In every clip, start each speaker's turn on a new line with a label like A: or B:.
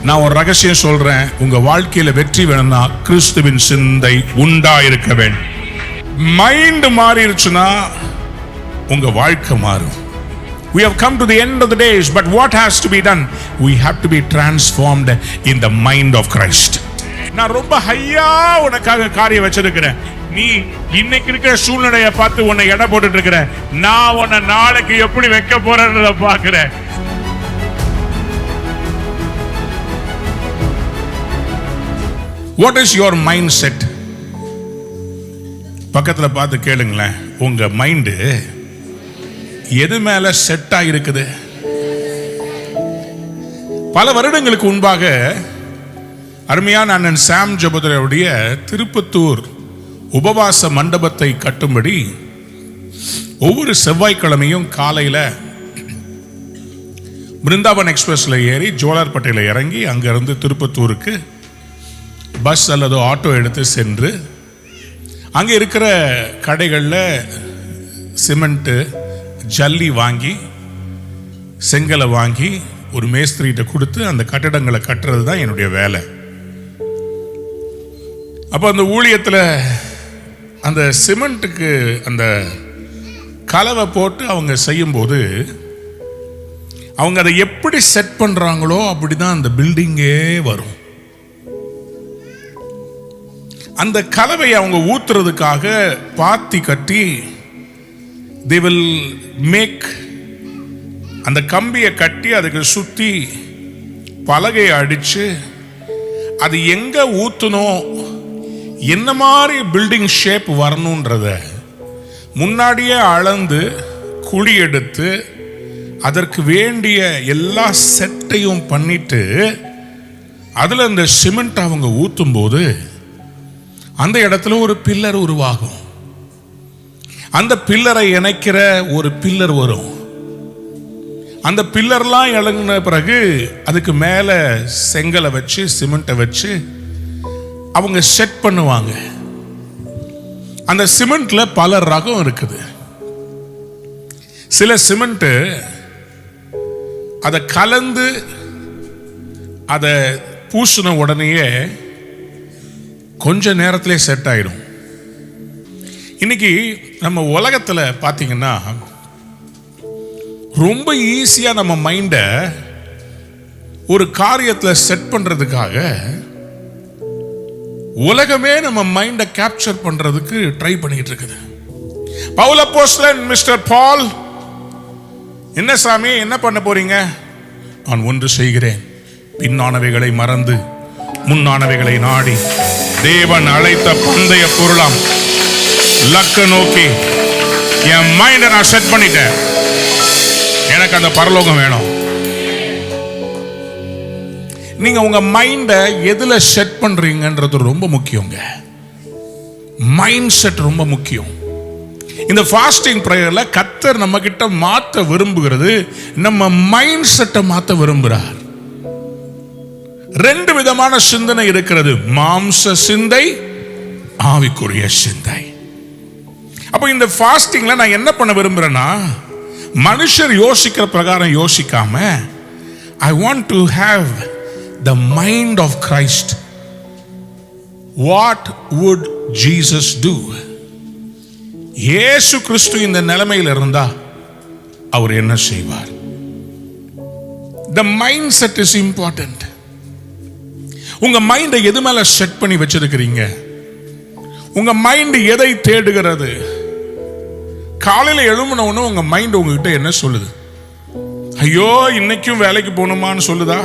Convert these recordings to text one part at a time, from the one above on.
A: நான் ஒரு ரகசியம் சொல்றேன், உங்க வாழ்க்கையில வெற்றி வேணும்னா கிறிஸ்துவின் சிந்தை உண்டா இருக்க வேண்டும். மைண்ட் மாறிடுச்சுன்னா உங்க வாழ்க்கை மாறும். We have come to the end of the days, but what has to be done? We have to be transformed in the mind of Christ. நான் ரொம்ப ஹையா உனக்காக காரியம் வச்சிருக்கிறேன். நீ இன்னைக்கு இருக்கிற சூழ்நிலையை பார்த்து உன்னை எடை போட்டுட்டு இருக்கிற. நான் உன்னை நாளைக்கு எப்படி வைக்க போறேன்றத பார்க்கிறேன். What is your mindset? பக்கத்துல பார்த்து கேளுங்களேன், உங்க மைண்ட் எது மேல செட் ஆகிருக்குது? பல வருடங்களுக்கு முன்பாக அருமையான அண்ணன் சாம் ஜெபதுரையுடைய திருப்பத்தூர் உபவாச மண்டபத்தை கட்டும்படி ஒவ்வொரு செவ்வாய்க்கிழமையும் காலையில் பிருந்தாவன் எக்ஸ்பிரஸ்ல ஏறி ஜோலார்பேட்டையில் இறங்கி அங்கிருந்து திருப்பத்தூருக்கு பஸ் அல்லது ஆட்டோ எடுத்து சென்று அங்கே இருக்கிற கடைகளில் சிமெண்ட்டு ஜல்லி வாங்கி செங்கலை வாங்கி ஒரு மேஸ்திரிகிட்ட கொடுத்து அந்த கட்டிடங்களை கட்டுறது தான் என்னுடைய வேலை. அப்போ அந்த ஊழியத்தில் அந்த சிமெண்ட்டுக்கு அந்த கலவை போட்டு அவங்க செய்யும்போது அவங்க அதை எப்படி செட் பண்ணுறாங்களோ அப்படி தான் அந்த பில்டிங்கே வரும். அந்த கலவையை அவங்க ஊத்துறதுக்காக பாத்தி கட்டி they will make அந்த கம்பியை கட்டி அதுக்கு சுற்றி பலகையை அடித்து அது எங்கே ஊற்றணும், என்ன மாதிரி பில்டிங் ஷேப் வரணுன்றத முன்னாடியே அளந்து குழி எடுத்து அதற்கு வேண்டிய எல்லா செட்டையும் பண்ணிட்டு அதில் அந்த சிமெண்ட் அவங்க ஊற்றும் போது அந்த இடத்துல ஒரு பில்லர் உருவாகும். அந்த பில்லரை இணைக்கிற ஒரு பில்லர் வரும். அந்த பில்லர்லாம் இறங்கின பிறகு அதுக்கு மேலே செங்கலை வச்சு சிமெண்ட்டை வச்சு அவங்க செட் பண்ணுவாங்க. அந்த சிமெண்ட்ல பல ரகம் இருக்குது. சில சிமெண்ட் அதை கலந்து அதை பூசின உடனேயே கொஞ்ச நேரத்திலே செட் ஆயிடும். இன்னைக்கு நம்ம உலகத்தில் பார்த்தீங்கன்னா ரொம்ப ஈஸியாக நம்ம மைண்டை ஒரு காரியத்தில் செட் பண்ணுறதுக்காக உலகமே நம்ம மைண்டை கேப்சர் பண்ணுறதுக்கு ட்ரை பண்ணிட்டு இருக்குது. பவுல் அப்போஸ்தலன் மிஸ்டர் பால், என்ன சாமி என்ன பண்ண போறீங்க? நான் ஒன்று செய்கிறேன், பின்னானவைகளை மறந்து முன்னானவைகளை நாடி தேவன் அழைத்த பந்தய பொருளாம் லக்க நோக்கி என் மைண்டை நான் செட் பண்ணிட்டேன். எனக்கு அந்த பரலோகம் வேணும். நீங்க உங்க மைண்டை எதுல செட் பண்றீங்கன்றது ரொம்ப முக்கியங்க. மைண்ட் செட் ரொம்ப முக்கியம். இந்த ஃபாஸ்டிங் பிரேயர்ல கர்த்தர் நம்ம கிட்ட மாற்ற விரும்புகிறது, நம்ம மைண்ட் செட்டை மாற்ற விரும்புகிறார். ரெண்டு விதமான சிந்தனை இருக்கிறது, மாம்ச சிந்தை, ஆவிக்குரிய சிந்தை. அப்போ இந்த ஃபாஸ்டிங்ல நான் என்ன பண்ண விரும்புறேன்னா, மனுஷர் யோசிக்கிற பிரகாரம் யோசிக்காம I want to have the mind of Christ. What would Jesus do? இயேசு கிறிஸ்து இந்த நிலைமையில் இருந்தா அவர் என்ன செய்வார்? The mindset is important. உங்க மைண்டை எது மேல செட் பண்ணி வச்சிருக்கிறீங்க? உங்க மைண்ட் எதை தேடுகிறது? காலையில் எழும்பினவொன்னு உங்க மைண்ட் உங்ககிட்ட என்ன சொல்லுது? ஐயோ இன்னைக்கும் வேலைக்கு போகணுமான்னு சொல்லுதா?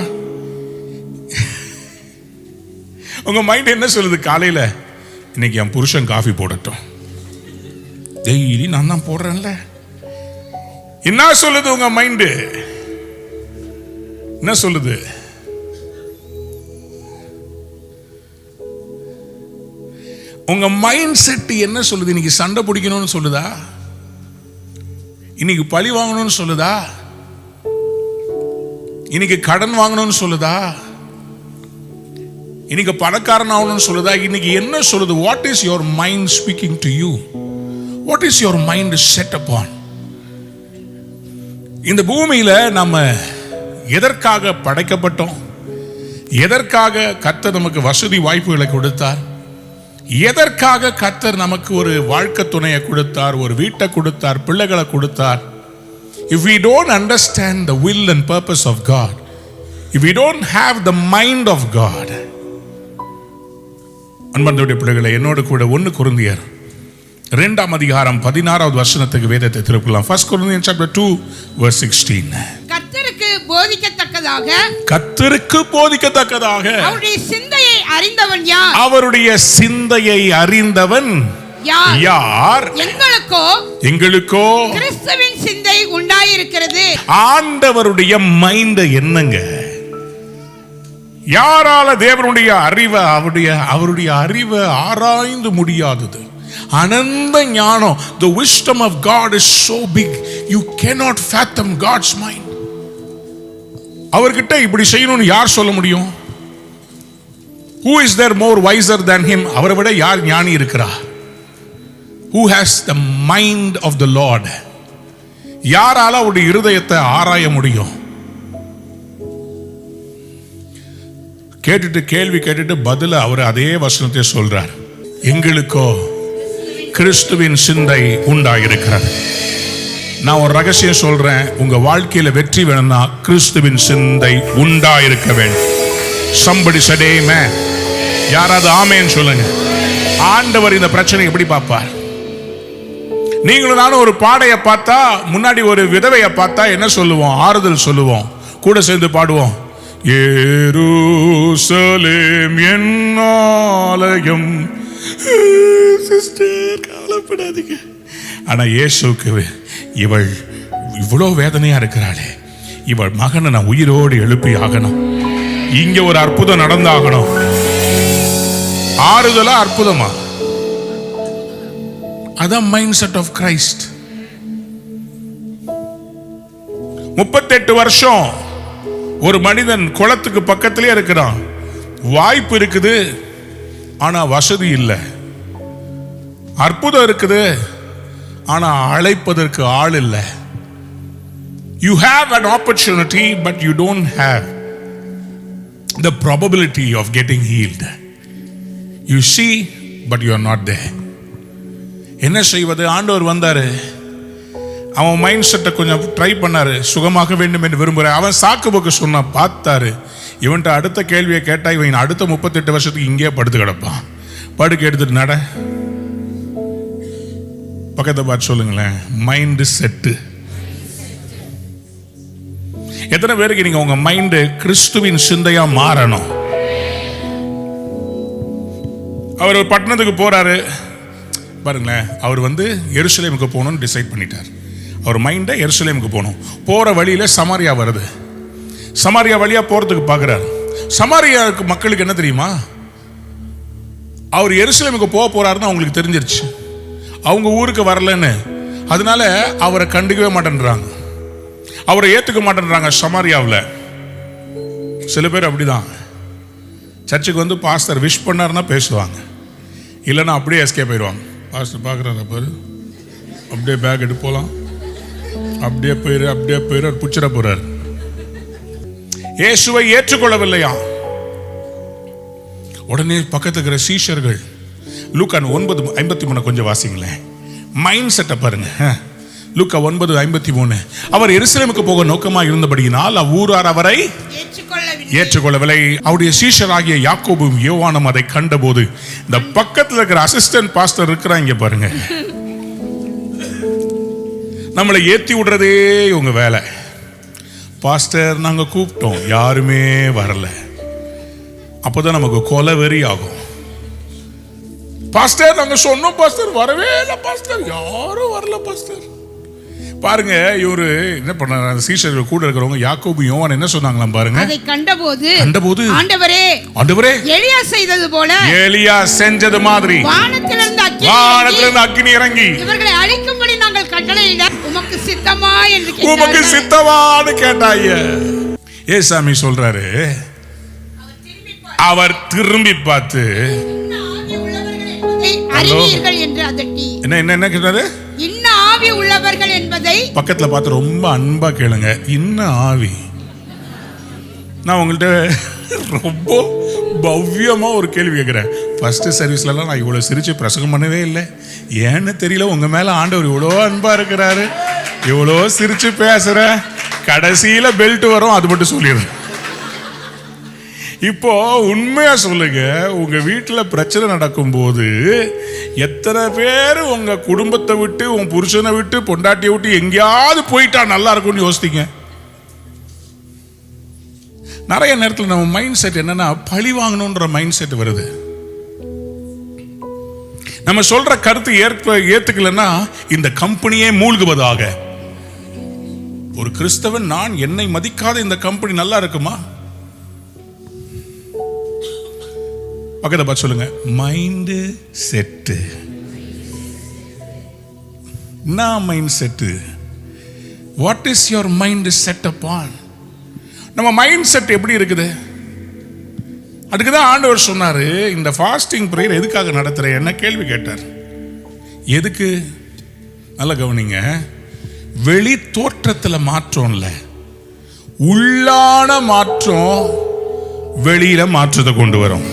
A: உங்க மைண்ட் என்ன சொல்லுது காலையில்? இன்னைக்கு என் புருஷன் காஃபி போடட்டும், டெய்லி நான் தான் போடுறேன்ல. என்ன சொல்லுது உங்க மைண்டு? என்ன சொல்லுது? உங்க மைண்ட் செட் என்ன சொல்லுது? இன்னைக்கு சண்டை பிடிக்கணும்னு சொல்லுதா? இன்னைக்கு பழி வாங்கணும்னு சொல்லுதா? இன்னைக்கு கடன் வாங்கணும்னு சொல்லுதா? இன்னைக்கு பணக்காரன் ஆகணும்னு சொல்லுதா? இன்னைக்கு என்ன சொல்லுது? What is your mind speaking to you? What is your mind set upon? இந்த பூமியில நம்ம எதற்காக படைக்கப்பட்டோம்? எதற்காக கர்த்தர் நமக்கு வசதி வாய்ப்புகளை கொடுத்தார்? எதற்காக கர்த்தர் நமக்கு ஒரு வாழ்க்கை துணையை கொடுத்தார், ஒரு வீட்டை கொடுத்தார், பிள்ளைகளை கொடுத்தார்? If we don't understand the will and purpose of God, if we don't have the mind of God, அன்பர்களுடைய பிள்ளைகளை, என்னோடு கூட 1 கொரிந்தியர் 2ஆம் அதிகாரம் 16வது வசனத்துக்கு வேதத்தை திருப்பலாம். 1 Corinthians chapter 2 verse 16.
B: கர்த்தருக்கு போதிக்கத்தக்கதாக அவருடைய சிந்தையை அறிந்தவன் யார்?
A: அவருடைய சிந்தையை அறிந்தவன் யார்? எங்களுக்கோ
B: கிறிஸ்துவின் சிந்தை உண்டாயிருக்கிறது.
A: ஆண்டவருடைய மைண்ட் என்னங்க? யாரால தேவனுடைய அறிவை, அவருடைய அறிவை ஆராய்ந்து முடியாதது. அனந்த ஞானம். The wisdom of God is so big, you cannot fathom God's mind. அவர்கிட்ட இப்படி செய்யணும்னு யார் சொல்ல முடியும்? Who is there more wiser than him? அவரை விட யார் ஞானி இருக்கிறார்? Who has the mind of the Lord? யாரால அவருடைய இருதயத்தை ஆராய முடியும்? கேள்வி கேட்டுட்டு பதில அவர் அதே வசனத்தை சொல்றார். எங்களுக்கோ கிறிஸ்துவின் சிந்தை உண்டாயிருக்கிறது. நான் ஒரு ரகசியம் சொல்றேன். உங்க வாழ்க்கையில வெற்றி வேணும்னா கிறிஸ்துவின் சிந்தை உண்டாயிருக்க வேண்டும். Somebody said amen. யாராவது ஆமென் சொல்லுங்க. ஆண்டவர் இந்த பிரச்சனை எப்படி பார்ப்பார்? நீங்களும் நானும் ஒரு பாடையை பார்த்தா, முன்னாடி ஒரு விதவையை பார்த்தா என்ன சொல்லுவோம்? ஆறுதல் சொல்லுவோம், கூட சேர்ந்து பாடுவோம். எருசலேம் என் ஆலயம். சிஸ்டர் கவலைப்படாதீங்க. ஆனா இயேசுவுக்கு இவள் இவ்வளவு வேதனையா இருக்கிறாளே, இவள் மகனை நான் உயிரோடு எழுப்பி ஆகணும், இங்க ஒரு அற்புதம் நடந்தாகணும். ஆறுதலா அற்புதமா? அதான் மைண்ட் செட் ஆஃப் கிரைஸ்ட். 38 வருஷம் ஒரு மனிதன் குளத்துக்கு பக்கத்திலே இருக்கிறான். வாய்ப்பு இருக்குது, ஆனா வசதி இல்லை. அற்புதம் இருக்குது, ஆனா அழைப்பதற்கு ஆள் இல்லை. You have an opportunity, but you don't have the probability of getting healed. You see, but you are not there. என்ன செய்வது? ஆண்டவர் வந்தாரு, அவன் மைண்ட் செட்டை கொஞ்சம் ட்ரை பண்ணாரு, சுகமாக வேண்டும் என்று விரும்புகிறார். அவன் சாக்கு போக்கு சொன்னான், பார்த்தாரு. இவன்ட்ட அடுத்த கேள்வியை கேட்டா இவன் அடுத்த 38 வருஷத்துக்கு இங்கேயே படுத்து கிடப்பான். படுக்க எடுத்துட்டு நட. பக்கத்தை பார்த்து சொல்லுங்களேன், மைண்ட் செட்டு. எத்தனை பேருக்கு நீங்க உங்க மைண்ட் கிறிஸ்துவின் சிந்தையா மாறணும்? அவர் ஒரு பட்டணத்துக்கு போறாரு பாருங்களேன். அவர் எருசலேமுக்கு போகணும்னு டிசைட் பண்ணிட்டார். அவர் மைண்டை எருசலேமுக்கு போகணும். போற வழியில சமாரியா வருது. சமாரியா வழியா போறதுக்கு பார்க்கிறார். சமாரியா மக்களுக்கு என்ன தெரியுமா? அவர் எருசலேமுக்கு போக போறாருன்னு அவங்களுக்கு தெரிஞ்சிருச்சு. அவங்க ஊருக்கு வரலன்னு, அதனால அவரை கண்டுக்கவே மாட்டேன்றாங்க, அவரை ஏத்துக்க மாட்டேன்றாங்க. சமாரியாவில் சில பேர் அப்படிதான். சர்ச்சுக்கு பாஸ்டர் விஷ் பண்ணாருன்னா பேசுவாங்க, இல்லைன்னா அப்படியே எஸ்கேப் ஆயிடுவாங்க. பாஸ்டர் பார்க்குறாரு பாரு, அப்படியே பேக் எடுத்து போகலாம், அப்படியே போயிரு புச்சிட போறாரு. இயேசுவை ஏற்றுக்கொள்ளவில்லையா? உடனே பக்கத்துல இருக்கிற சீஷர்கள், லூக்கா 9:53 கொஞ்சம் வாசிங்களேன். மைண்ட் செட்டை பாருங்க. லூக்கா 9:53. அவர் எருசலேமுக்கு போக நோக்கமாக இருந்தபடியினால் அவ்வூரார் அவரை ஏற்றுக்கொள்ளவில்லை. அவருடைய சீஷராகிய யாக்கோபும் யோவானும் அதை கண்டபோது, இந்த பக்கத்தில் இருக்கிற அசிஸ்டன்ட் பாஸ்டர் இருக்கிறாங்க பாருங்க, நம்மளை ஏத்தி விடுறதே உங்க வேலை. பாஸ்டர் நாங்க கூப்பிட்டோம், யாருமே வரல. அப்பதான் நமக்கு கொலவெறி ஆகும். பாஸ்டர் நாங்க சொன்னோம், பாஸ்டர் வரவே இல்லை, பாஸ்டர் யாரும் வரல பாஸ்டர். பாருங்க, இவரு என்ன பண்ணாரு? அந்த சீஷர்கள் கூட இருக்கிறவங்க யாக்கோபு யோவான் என்ன சொன்னாங்களாம் பாருங்க.
B: அதை கண்டபோது ஆண்டவரே எலியா செய்தது போல,
A: எலியா செஞ்சது மாதிரி வானத்திலிருந்து அக்கினி இறங்கி
B: இவர்களை அழிக்கும்படி நாங்கள் கட்டளையிட உமக்கு சித்தமா என்று கேட்டார்கள்.
A: உமக்கு சித்தமான்னு கேட்டாங்க. ஏசாமி சொல்றாரு, அவர் திரும்பி பார்த்து
B: அறிவீர்கள் என்று அதட்டி.
A: என்ன கேட்டாரு?
B: இன்ன ஆவி உள்ளவர்கள் என்பதை
A: பக்கத்துல பார்த்து ரொம்ப அன்பா கேளுங்க. இன்ன ஆவி. நான் உங்கள்கிட்ட ரொம்ப பவ்யமா ஒரு கேள்வி கேட்கிறேன். ஃபர்ஸ்ட் சர்வீஸ்லாம் நான் இவ்வளவு சிரிச்சு பிரசங்கம் பண்ணவே இல்லை. ஏன்னு தெரியல, உங்க மேல ஆண்டவர் இவ்வளோ அன்பா இருக்கிறாரு, இவ்வளோ சிரிச்சு பேசுற, கடைசியில பெல்ட் வரும், அது மட்டும் சொல்லிடுறேன். இப்போ உண்மையா சொல்லுங்க, உங்க வீட்டுல பிரச்சனை நடக்கும் போது எத்தனை பேர் உங்க குடும்பத்தை விட்டு, உங்க புருஷனை விட்டு, பொண்டாட்டியை விட்டு எங்கேயாவது போயிட்டா நல்லா இருக்கும்னு யோசித்தீங்க? நிறைய நேரத்தில் நம்ம மைண்ட் செட் என்னன்னா, பழி வாங்கணும்ன்ற மைண்ட் செட் வருது. நம்ம சொல்ற கருத்து ஏத்துக்கலன்னா இந்த கம்பெனியே மூழ்குவதாக. ஒரு கிறிஸ்தவன், நான் என்னை மதிக்காத இந்த கம்பெனி நல்லா இருக்குமா? பக்கத்தை பார்த்து சொல்லுங்க, மைண்ட் செட்டு. நான் mind set. What is your mind set upon? நம்ம மைண்ட் செட் எப்படி இருக்குது? அதுக்கு தான் ஆண்டவர் சொன்னாரு, இந்த ஃபாஸ்டிங் பிரேயர் எதுக்காக நடத்துறேன் என்ன கேள்வி கேட்டார். எதுக்கு? நல்ல கவனிங்க, வெளி தோற்றத்தில் மாற்றம் இல்லை, உள்ளான மாற்றம் வெளியில மாற்றத்தை கொண்டு வரும்.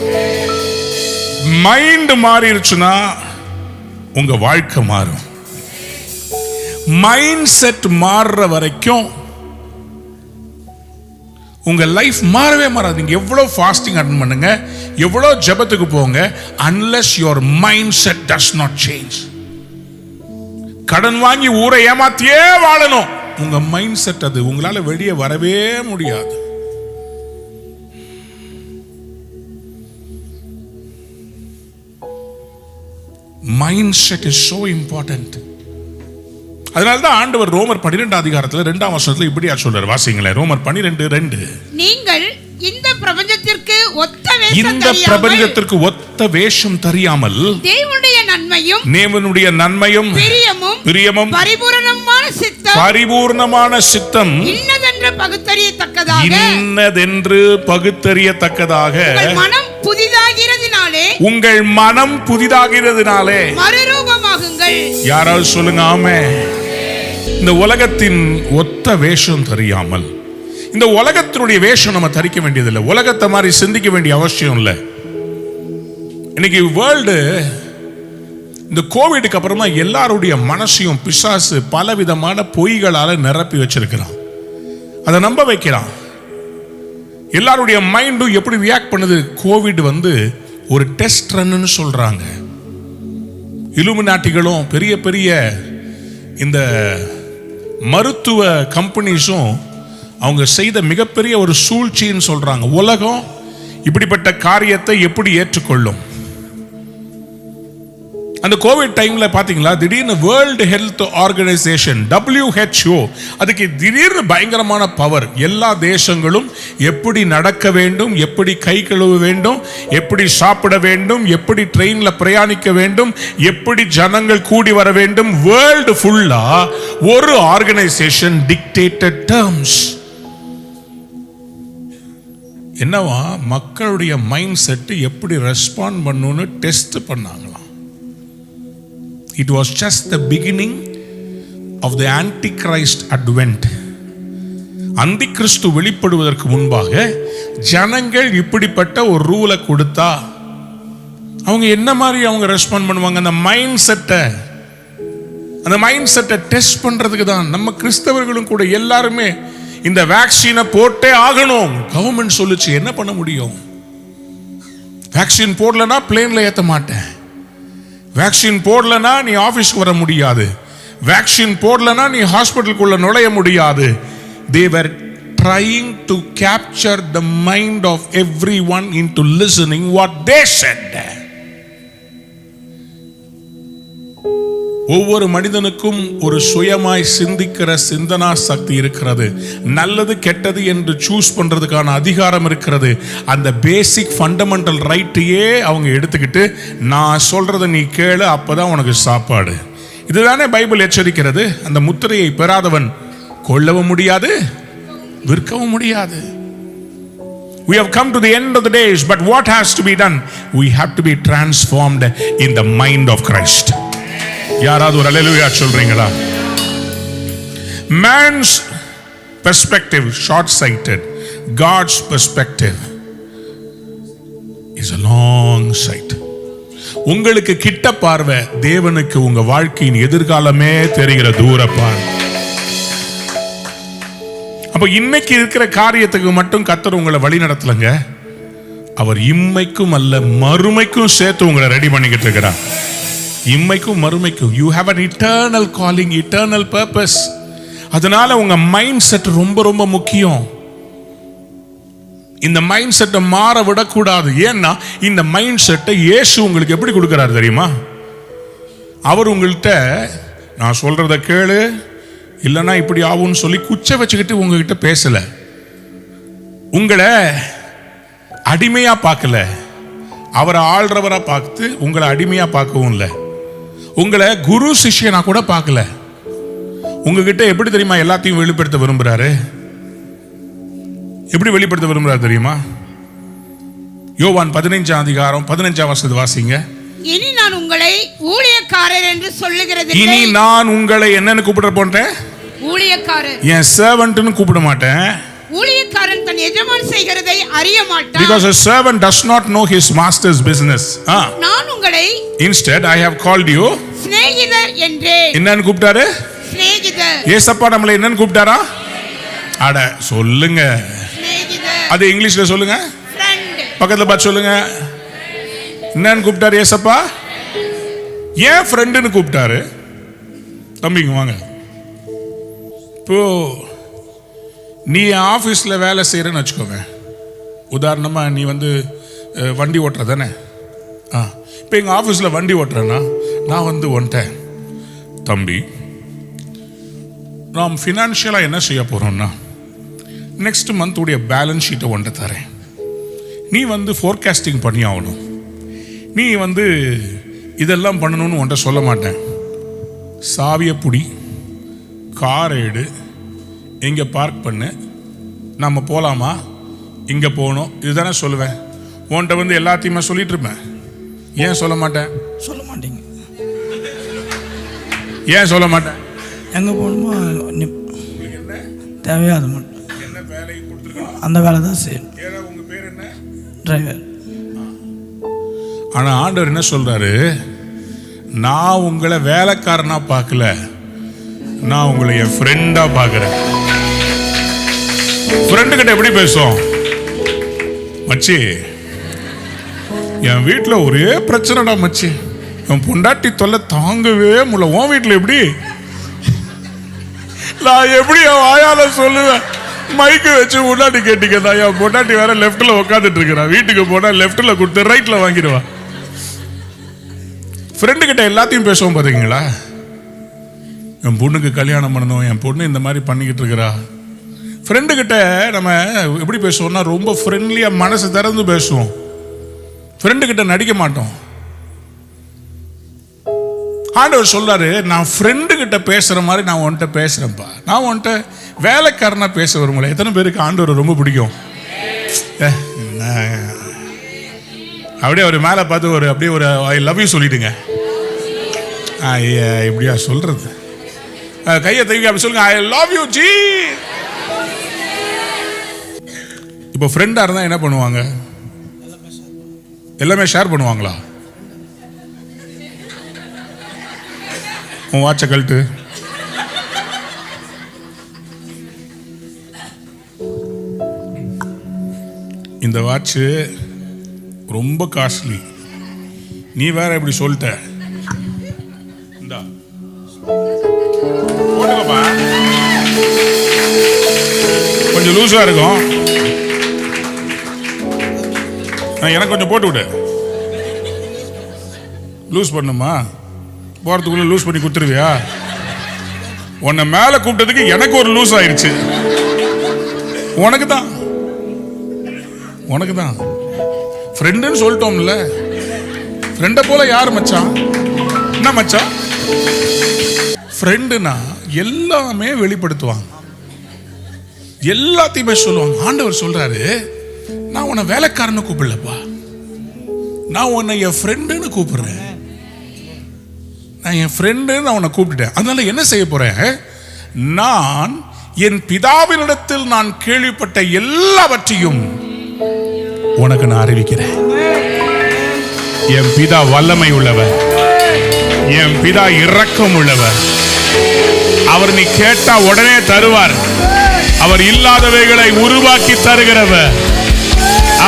A: மைண்ட் மாறிடுச்சுன்னா உங்க வாழ்க்கை மாறும். மைண்ட் செட் மாறுற வரைக்கும் உங்க லைஃப் மாறவே மாறாது. நீங்க எவ்வளவு ஃபாஸ்டிங் அட்டெண்ட் பண்ணுங்க, எவ்வளவு ஜெபத்துக்கு போங்க, unless your mindset does not change. கடன் வாங்கி ஊரை ஏமாத்தியே வாழணும், உங்க மைண்ட் செட் அது உங்களால வெளியே வரவே முடியாது. Mindset is so important. அதனால்தான் ஆண்டவர் ரோமர் 12 அதிகாரத்தில் 2ஆம் வசனத்தில் இப்படியா சொல்றார். வாசிங்களேன், ரோமர் 12:2. நீங்கள் இந்த பிரபஞ்சத்திற்கு ஒத்த வேஷம் தெரியாமல் தேவனுடைய நன்மையும் பிரியமும் பரிபூரணமான சித்தம் இன்னதென்று பகுத்தறியத்தக்கதாக உங்கள் மனம் புதிதாகிறதுனாலே மறுரூபமாகுங்கள். யாராவது சொல்லுங்க ஆமென். இந்த உலகத்தின் ஒத்த வேஷம் தெரியாமல், இந்த உலகத்தினுடைய வேஷம் நம்ம தரிக்க வேண்டியதில்லை, உலகத்தை மாதிரி சிந்திக்க வேண்டிய அவசியம் இல்லை. இன்னைக்கு வேர்ல்டு இந்த கோவிடுக்கு அப்புறமா எல்லாருடைய மனசையும் பிசாசு பலவிதமான பொய்களால நிரப்பி வச்சிருக்கிறான். அதை நம்ப வைக்கிறான். எல்லாருடைய மைண்டும் எப்படி ரியாக்ட் பண்ணுது? கோவிட் ஒரு டெஸ்ட் ரன்னு சொல்றாங்க. இலுமினாட்டிகளும் பெரிய பெரிய இந்த மருத்துவ கம்பெனிஸும் அவங்க செய்த மிகப்பெரிய ஒரு சூழ்ச்சின்னு சொல்றாங்க. உலகம் இப்படிப்பட்ட காரியத்தை எப்படி ஏற்றுக்கொள்ளும்? அந்த கோவிட் டைம்ல பாத்தீங்களா, திடீர்னு வேர்ல்டு ஹெல்த் ஆர்கனைசேஷன் WHO அதுக்கு திடீர்னு பயங்கரமான பவர். எல்லா தேசங்களும் எப்படி நடக்க வேண்டும், எப்படி கை கழுவ வேண்டும், எப்படி சாப்பிட வேண்டும், எப்படி ட்ரெயின்ல பிரயாணிக்க வேண்டும், எப்படி ஜனங்கள் கூடி வர வேண்டும், வேர்ல்டு ஃபுல்லா ஒரு ஆர்கனைசேஷன் டிக்டேட்டட் டர்ம்ஸ். என்னவா, மக்களுடைய மைண்ட் செட் எப்படி ரெஸ்பாண்ட் பண்ணணும்னு டெஸ்ட் பண்ணாங்களாம். It was just the beginning of the Antichrist advent. அந்திகிறிஸ்து வெளிப்படுவதற்கு முன்பாக ஜனங்கள் இப்படிப்பட்ட ஒரு ரூலை கொடுத்தா அவங்க என்ன மாதிரி அவங்க ரெஸ்பாண்ட் பண்ணுவாங்க? அந்த மைண்ட் செட்டை டெஸ்ட் பண்றதுக்கு தான் நம்ம கிறிஸ்தவர்களும் கூட எல்லாருமே இந்த வேக்சினை போட்டே ஆகணும். கவர்மெண்ட் சொல்லுச்சு, என்ன பண்ண முடியும்? வேக்சின் போடலனா பிளேன்ல ஏத்த மாட்டேன், வேக்சின் போடலனா நீ ஆபீஸ்க்கு வர முடியாது, வேக்சின் போடலனா நீ ஹாஸ்பிட்டலுக்குள்ள நுழைய முடியாது. They were trying to capture the mind of everyone into listening what they said. ஒவ்வொரு மனிதனுக்கும் ஒரு சுயமாய் சிந்திக்கிற சிந்தனா சக்தி இருக்கிறது. நல்லது கெட்டது என்று சூஸ் பண்றதுக்கான அதிகாரம் இருக்கிறது. அந்த பேசிக் ஃபண்டமெண்டல் ரைட்டையே அவங்க எடுத்துக்கிட்டு, நான் சொல்றதை நீ கேளு, அப்பதான் உனக்கு சாப்பாடு. இதுதானே பைபிள் எச்சரிக்கிறது. அந்த முத்திரையை பெறாதவன் கொள்ளவும் முடியாது, விற்கவும் முடியாது. We have come to the end of the days, but what has to be done? We have to be transformed in the mind of Christ. யாராவது ஒரு அல்லேலூயா சொல்றீங்களா? Man's perspective short sighted, God's perspective is a long sight. உங்களுக்கு கிட்ட பார்வை, தேவனுக்கு உங்க வாழ்க்கையின் எதிர்காலமே தெரிகிற தூர பார்வை. அப்ப இன்னைக்கு இருக்கிற காரியத்துக்கு மட்டும் கர்த்தர் உங்களை வழி நடத்தலங்க, அவர் இம்மைக்கும் அல்ல மறுமைக்கும் சேர்த்து உங்களை ரெடி பண்ணிக்கிட்டு இருக்கிறார். இம்மைக்கும் மறுமைக்கும். You have an eternal calling, eternal purpose. அதனால உங்க மைண்ட் செட் ரொம்ப ரொம்ப முக்கியம். இந்த மைண்ட் செட்டை மாற விடக்கூடாது. ஏன்னா இந்த மைண்ட் செட்டை இயேசு உங்களுக்கு எப்படி கொடுக்கிறார் தெரியுமா? அவர் உங்கள்கிட்ட நான் சொல்றத கேளு, இல்லைன்னா இப்படி ஆகும்னு சொல்லி குச்சை வச்சுக்கிட்டு உங்ககிட்ட பேசல. உங்களை அடிமையா பார்க்கல, அவரை ஆள்றவரா பார்த்து உங்களை அடிமையா பார்க்கவும் இல்லை. உங்களை குரு சிஷ்யனா கூட பார்க்கல. உங்ககிட்ட எப்படி தெரியுமா எல்லாத்தையும் வெளிப்படுத்த விரும்புறாரு? எப்படி வெளிப்படுத்த விரும்புறாரு தெரியுமா? யோவான் 15ஆம் அதிகாரம் 15ஆம் வசனத்தை வாசிங்க.
B: இனி நான் உங்களை ஊழியக்காரர் என்று சொல்லுகிறது.
A: இனி நான் உங்களை என்னன்னு கூப்பிட போறேன்?
B: ஊழியக்காரர்.
A: என் சர்வன்ட்னு கூப்பிட மாட்டேன்.
B: ஊழியக்காரன் தன் எஜமான் செய்கிறதை அறிய மாட்டான்.
A: Because a servant does not know his master's business.
B: நான் உங்களை
A: instead I have called you
B: சிநேகிதர் என்றேன்.
A: என்னன்னு கூப்பிட்டாரு?
B: சிநேகிதர்.
A: ஏசப்பா நம்மளை என்னன்னு கூப்பிட்டாரா? அட சொல்லுங்க, அது இங்கிலீஷ்ல சொல்லுங்க. பக்கத்துல பார்த்து சொல்லுங்க. என்னன்னு கூப்பிட்டாரு ஏசப்பா? ஏன் ஃப்ரெண்டுன்னு கூப்பிட்டாரு? தம்பிங்க வாங்க. இப்போ நீ ஆஃபீஸ்ல வேலை செய்யறன்னு வச்சுக்கோங்க. உதாரணமா நீ வந்து வண்டி ஓட்டுற தானே? இப்போ எங்கள் ஆஃபீஸில் வண்டி ஓட்டுறேன்னா நான் வந்து ஒன்ட்டேன், தம்பி நாம் ஃபினான்ஷியலாக என்ன செய்ய போகிறோம்னா நெக்ஸ்ட் மந்த் உடைய பேலன்ஸ் ஷீட்டை ஒன்றை தரேன். நீ வந்து ஃபோர்காஸ்டிங் பண்ணி ஆகணும். நீ வந்து இதெல்லாம் பண்ணணும்னு ஒன்றை சொல்ல மாட்டேன். சாவியை புடி, காரை எடு, எங்கே பார்க் பண்ணு, நம்ம போகலாமா, இங்கே போகணும், இதுதானே சொல்லுவேன். உன்கிட்ட வந்து எல்லாத்தையுமே சொல்லிட்டு இருப்பேன். ஏன் சொல்ல மாட்டேன்?
C: சொல்ல மாட்டீங்க.
A: ஏன் சொல்ல மாட்டேன்?
C: எங்கே போகணுமோ தேவையா அது மட்டும்
A: என்ன வேலை கொடுத்துருக்கணும்
C: அந்த வேலை தான் செய்யணும்.
A: ஏன்னா உங்கள் பேர் என்ன?
C: டிரைவர்.
A: ஆனால் ஆண்டவர் என்ன சொல்றாரு? நான் உங்களை வேலைக்காரனா பார்க்கல, நான் உங்களை என் ஃப்ரெண்டா பார்க்குறேன். ஃப்ரெண்டு கிட்ட எப்படி பேசும்? மச்சி என் வீட்டில் ஒரே பிரச்சனைடா மச்சி, என் பொண்டாட்டி தொல்லை தாங்கவே முடியல. உன் வீட்டில் எப்படி? நான் எப்படி என் வாயால சொல்லுவேன்? மைக்கு வச்சு முன்னாடி கேட்டீங்கன்னா என் பொண்டாட்டி வேற லெஃப்ட்ல உட்காந்துட்டு இருக்கிறான். வீட்டுக்கு போனா லெஃப்ட்ல கொடுத்து ரைட்ல வாங்கிடுவா. ஃப்ரெண்டு கிட்ட எல்லாத்தையும் பேசுவோம் பாத்தீங்களா? என் பொண்ணுக்கு கல்யாணம் பண்ணணும், என் பொண்ணு இந்த மாதிரி பண்ணிக்கிட்டு இருக்கிறா. ஃப்ரெண்டு கிட்ட நம்ம எப்படி பேசுவோம்னா ரொம்ப ஃப்ரெண்ட்லியா மனசு திறந்து பேசுவோம். ஃப்ரெண்டு கிட்ட நடிக்க மாட்டோம். ஆண்டவர் சொல்றாரு, நான் ஃப்ரெண்டு கிட்ட பேசுற மாதிரி நான் உன்கிட்ட பேசுறேன்ப்பா. நான் உன்கிட்ட வேலைக்காரனா பேச வருங்களே. எத்தனை பேருக்கு ஆண்டவர் ரொம்ப பிடிக்கும்? அப்படியே ஒரு மேலே பார்த்து ஒரு அப்படியே ஒரு ஐ லவ் யூ சொல்லிடுங்க. இப்படியா சொல்றது? கையை தூக்கி அப்படி சொல்லுங்க, ஐ லவ் யூ ஜி. இப்போ ஃப்ரெண்டா இருந்தா என்ன பண்ணுவாங்க? எல்லாமே ஷேர் பண்ணுவாங்களா? உன் வாட்சை கழட்டு. இந்த வாட்சு ரொம்ப காஸ்ட்லி, நீ வேற இப்படி சொல்லிட்ட. இந்தா போட்டுக்கப்பா, கொஞ்சம் லூஸா இருக்கும், எனக்கு கொஞ்சம் போட்டு விடு. லூஸ் பண்ணுமா? போறதுக்குள்ள லூஸ் பண்ணி கொடுத்துருவியா? உன்னை மேல கூப்பிட்டதுக்கு எனக்கு ஒரு லூஸ் ஆயிடுச்சு. உனக்கு தான் ஃப்ரெண்டுன்னு சொல்லிட்டோம்ல. ஃப்ரெண்டை போல யார் மச்சான்? என்ன மச்சான்? ஃப்ரெண்டுனா எல்லாமே வெளிப்படுத்துவாங்க, எல்லாத்தையுமே சொல்லுவாங்க. ஆண்டவர் சொல்றாரு, நான் உன்னை வேலைக்காரன்னு கூப்பிடலப்பா, நான் உன்னை என் ஃப்ரெண்டுன்னு கூப்பிடுறேன். நான் என் ஃப்ரெண்டுன்னு அவனை கூப்பிட்டுட்டேன். அதனால என்ன செய்ய போறேன்? நான் என் பிதாவினிடத்தில் நான் கேள்விப்பட்ட எல்லாவற்றையும் உனக்கு நான் அறிவிக்கிறேன். என் பிதா வல்லமை உள்ளவர், என் பிதா இரக்கம் உள்ளவர். அவர் நீ கேட்டா உடனே தருவார். அவர் இல்லாதவைகளை உருவாக்கி தருகிறவர்.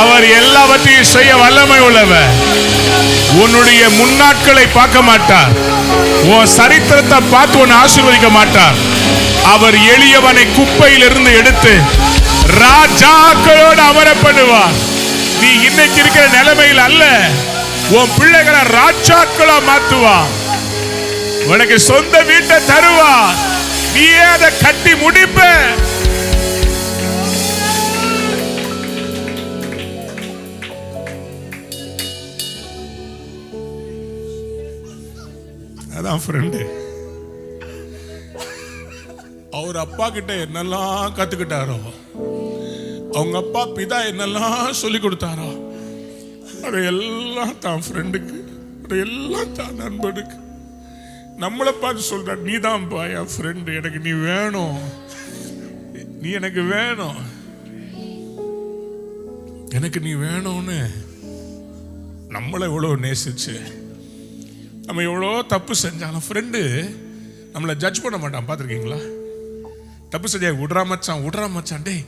A: அவர் எல்லாவற்றையும் செய்ய வல்லமை உள்ளவர். உன்னுடைய முன்னாட்களை பார்க்க மாட்டார். உன் சரித்திரத்தை பார்த்து உன்னை ஆசீர்வதிக்க மாட்டார். அவர் எளியவனை குப்பையில் இருந்து எடுத்து ராஜாக்களோடு அமரப்படுவார். நீ இன்னைக்கு இருக்கிற நிலைமையில் அல்ல, உன் பிள்ளைகளை ராஜாக்களா மாத்துவார். உனக்கு சொந்த வீட்டை தருவார். நீ அதை கட்டி முடிப்ப. அதான் ஃப்ரெண்டு. அவர் அப்பா கிட்ட என்னெல்லாம் கத்துக்கிட்டாரோ, அவங்க அப்பா பிதா என்னெல்லாம் சொல்லி கொடுத்தாரோ, அதையெல்லாம் தான் ஃப்ரெண்டுக்கு, அதையெல்லாம் தான் நண்பனுக்கு. நம்மளை பார்த்து சொல்ற, நீ தான் என் ஃப்ரெண்டு, எனக்கு நீ வேணும், நீ எனக்கு வேணும், எனக்கு நீ வேணும்னு நம்மளை எவ்வளோ நேசிச்சு, நம்ம எவ்வளோ தப்பு செஞ்சாலும் ஃப்ரெண்டு நம்மளை ஜட்ஜ் பண்ண மாட்டான். பார்த்துருக்கீங்களா? தப்பு செஞ்சா விடுறா மச்சான், விடுறா மச்சான், டேய்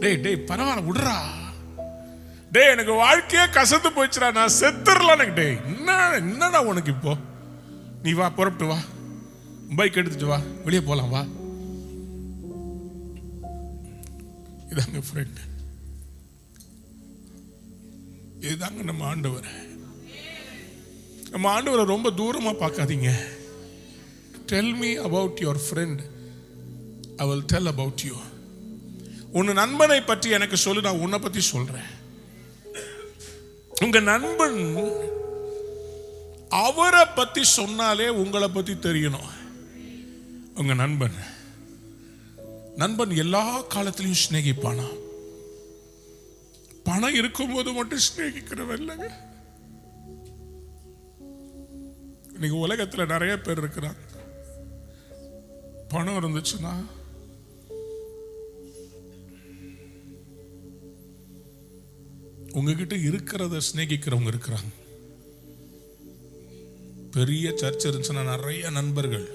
A: டேய் டேய் பரவாயில்ல விடுறா, டேய் எனக்கு வாழ்க்கையே கசந்து போச்சுடா, நான் செத்துறலாம், எனக்கு டேய் என்னடா உனக்கு இப்போ, நீ வா புறப்பட்டு வா, பைக் எடுத்துட்டு வா, வெளியே போலாம் வா. இதாங்க ஃப்ரெண்ட், இதுதாங்க நம்ம ஆண்டவர். நம்ம ஆண்டவரை ரொம்ப தூரமா பார்க்காதீங்க. Tell me about your friend, I will tell about you. உன் நண்பனை பற்றி எனக்கு சொல்லு, நான் உன்னை பத்தி சொல்றேன். உங்க நண்பன் அவரை பத்தி சொன்னாலே உங்களை பத்தி தெரியணும். உங்க நண்பன் எல்லா காலத்திலையும் சிநேகிப்பானா? பணம் இருக்கும்போது மட்டும் சிநேகிக்கிறவன் இல்லைங்க. இன்னைக்கு உலகத்துல நிறைய பேர் இருக்கிறாங்க, பணம் இருந்துச்சுன்னா உங்ககிட்ட இருக்கிறத சிநேகிக்கிறவங்க இருக்கிறாங்க. பெரிய சர்ச் இருந்துச்சுன்னா நிறைய நண்பர்கள்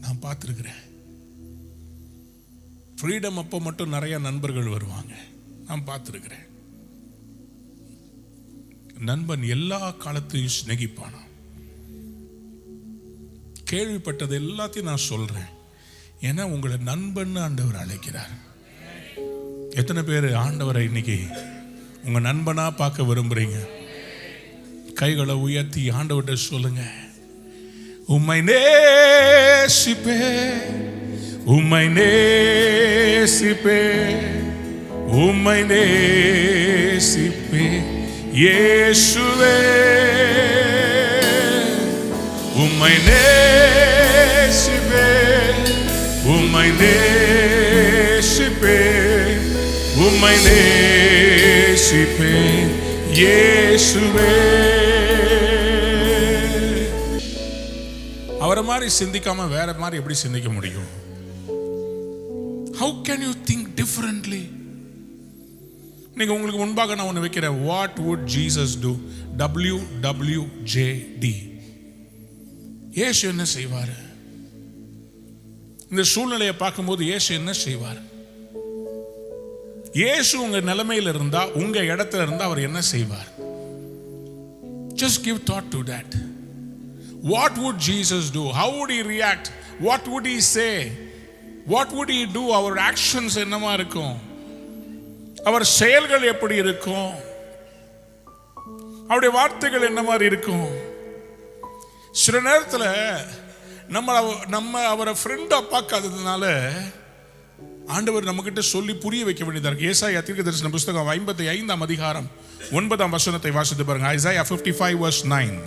A: நான் பார்த்துருக்கிறேன். ஃப்ரீடம் அப்போ மட்டும் நிறைய நண்பர்கள் வருவாங்க, நான் பார்த்துருக்கிறேன். நண்பன் எல்லா காலத்தையும் சிநேகிப்பானா? கேள்விப்பட்டது எல்லாத்தையும் நான் சொல்றேன், ஏன்னா உங்களை நண்பன் ஆண்டவர் அழைக்கிறார். எத்தனை பேர் ஆண்டவரை இன்னைக்கு உங்க நண்பனா பார்க்க விரும்புறீங்க? கைகளை உயர்த்தி ஆண்டவர்கிட்ட சொல்லுங்க, உம்மை நேசிப்பே, உம்மை நேசிப்பே, உம்மை நேசிப்பே இயேசுவே, உம்மை நேசிப்பே, உம்மை நேசிப்பே, உம்மை நேசிப்பே இயேசுவே. அவரை மாதிரி சிந்திக்காம வேற மாதிரி எப்படி சிந்திக்க முடியும்? How can you think differently? நீங்க உங்களுக்கு முன்பாக நான் ஒன்று வைக்கிறேன். What would Jesus do? WWJD. இயேசு என்ன செய்வார்? இந்த சூழ்நிலையை பார்க்கும்போது இயேசு என்ன செய்வார்? இயேசு உங்க நிலைமையில் இருந்தா, உங்க இடத்துல இருந்தா அவர் என்ன செய்வார்? Just give thought to that. What would Jesus do? How would he react? What would he say? What would he do? அவர் ஆக்ஷன்ஸ் என்னமா இருக்கும்? அவர் செயல்கள் எப்படி இருக்கும்? அவருடைய வார்த்தைகள் என்ன மாதிரி இருக்கும்? சில நேரத்தில் நம்ம அவரை ஃப்ரெண்டா பார்க்காததுனால ஆண்டவர் நம்ம கிட்ட சொல்லி புரிய வைக்க வேண்டியதா இருக்கு. ஏசாயா தீர்க்கதரிசன புத்தகம் 55 அதிகாரம் 9 வசனத்தை வாசித்து பாருங்க. Isaiah 55 verse 9.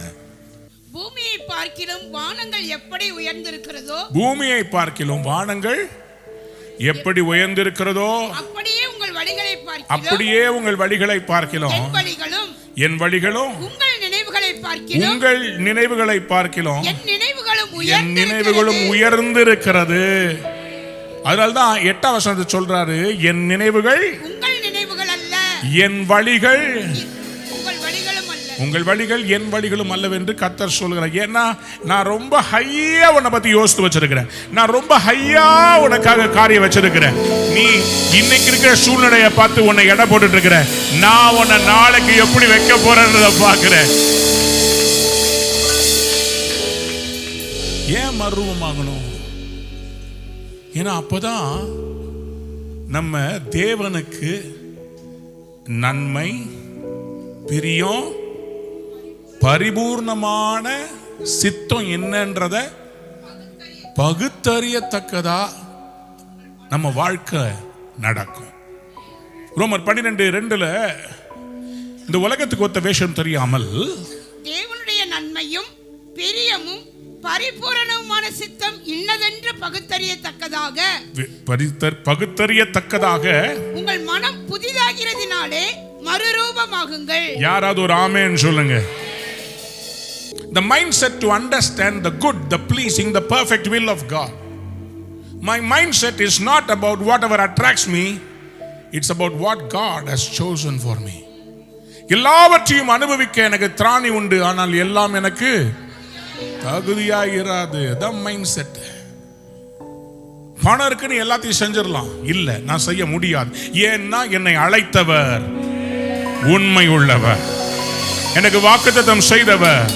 B: பூமியை பார்க்கிலும் வானங்கள் எப்படி உயர்ந்திருக்கிறதோ,
A: பூமியை பார்க்கிலும் வானங்கள் எப்படி உயர்ந்திருக்கிறதோ,
B: அப்படியே உங்கள் வழிகளை பார்க்கிலும்,
A: அப்படியே உங்கள் வழிகளை பார்க்கிலும், என் வழிகளும்
B: உங்கள் நினைவுகளை பார்க்கிலும்,
A: உங்கள் நினைவுகளை பார்க்கிலும்
B: என் நினைவுகளும்
A: உயர்ந்திருக்கிறது. அதனால்தான் 8ஆம் வசனத்தை சொல்றாரு, என் நினைவுகள் என் வழிகள்
B: உங்கள் வழிகளும் அல்ல.
A: உங்கள் வழிகள் என் வழிகளும் அல்லவென்று கர்த்தர் சொல்கிறார். ஏன்னா நான் ரொம்ப ஹையா உன்னை பத்தி யோசித்து வச்சிருக்கிறேன். நான் ரொம்ப ஹையா உனக்காக காரியம் வச்சிருக்கிறேன். நீ இன்னைக்கு இருக்கிற சூழ்நிலையை பார்த்து உன்னை எடை போட்டுட்டு இருக்கிற. நான் உன்னை நாளைக்கு எப்படி வைக்க போறேன்றத பார்க்கிறேன். ஏன் மர்வமாகணும்? ஏன்னா அப்பதான் நம்ம தேவனுக்கு நன்மை, பிரியம், பரிபூர்ணமான சித்தம் என்னன்றத பகுத்தறியத்தக்கதா நம்ம வாழ்க்கை நடக்கும். ரோமர் 12:2 இந்த உலகத்துக்கு ஒத்த வேஷம் தெரியாமல்
B: தேவனுடைய நன்மையும் பிரியமும் பரிபூரணமான சித்தம் இன்னதென்று பகுத்தறியத்தக்கதாக
A: உங்கள்
B: மனம் புதிதாகிறதினாலே மறுரூபமாகுங்கள்.
A: யாராவது ஒரு ஆமென் சொல்லுங்க. The mindset to understand the good, the pleasing, the perfect will of God. My mindset is not about whatever attracts me, it's about what God has chosen for me. எல்லாவற்றையும் அனுபவிக்க எனக்கு திராணி உண்டு, ஆனால் எல்லாம் எனக்கு தகுதியாயிராது. The mindset. பணம் இருக்குன்னு எல்லாத்தையும் செஞ்சிடலாம், இல்ல நான் செய்ய முடியாது. ஏன்னா என்னை அழைத்தவர் உண்மை உள்ளவர், எனக்கு வாக்குத்தத்தம் செய்தவர்.